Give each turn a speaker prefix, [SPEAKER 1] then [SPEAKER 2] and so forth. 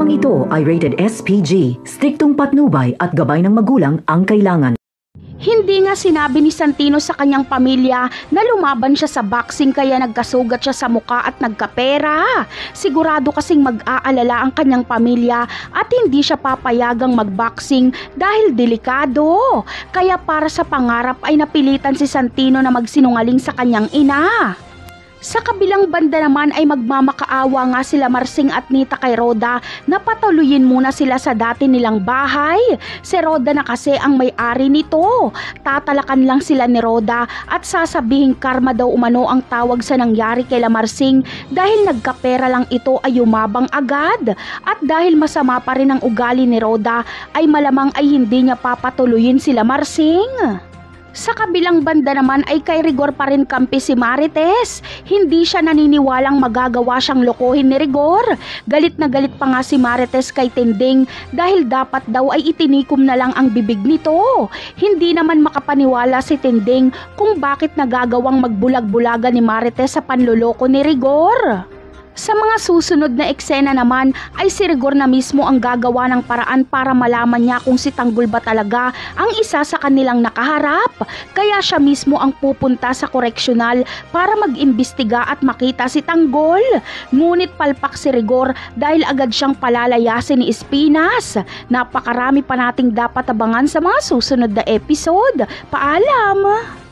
[SPEAKER 1] Programang ito ay rated SPG, striktong patnubay at gabay ng magulang ang kailangan.
[SPEAKER 2] Hindi nga sinabi ni Santino sa kanyang pamilya na lumaban siya sa boxing kaya nagkasugat siya sa muka at nagkapera. Sigurado kasing mag-aalala ang kanyang pamilya at hindi siya papayagang mag-boxing dahil delikado. Kaya para sa pangarap ay napilitan si Santino na magsinungaling sa kanyang ina. Sa kabilang banda naman ay magmamakaawa nga sila Marsing at Nita kay Roda na patuloyin muna sila sa dati nilang bahay. Si Roda na kasi ang may-ari nito. Tatalakan lang sila ni Roda at sasabihing karma daw umano ang tawag sa nangyari kay Marsing dahil nagkapera lang ito ay yumabang agad. At dahil masama pa rin ang ugali ni Roda ay malamang ay hindi niya papatuloyin sila Marsing. Sa kabilang banda naman ay kay Rigor pa rin kampi si Marites. Hindi siya naniniwalang magagawa siyang lokohin ni Rigor. Galit na galit pa nga si Marites kay Tinding dahil dapat daw ay itinikom na lang ang bibig nito. Hindi naman makapaniwala si Tinding kung bakit nagagawang magbulag-bulaga ni Marites sa panloloko ni Rigor. Sa mga susunod na eksena naman ay si Rigor na mismo ang gagawa ng paraan para malaman niya kung si Tanggol ba talaga ang isa sa kanilang nakaharap. Kaya siya mismo ang pupunta sa koreksyonal para mag-imbestiga at makita si Tanggol. Ngunit palpak si Rigor dahil agad siyang palalayasin ni Espinas. Napakarami pa nating dapat abangan sa mga susunod na episode. Paalam!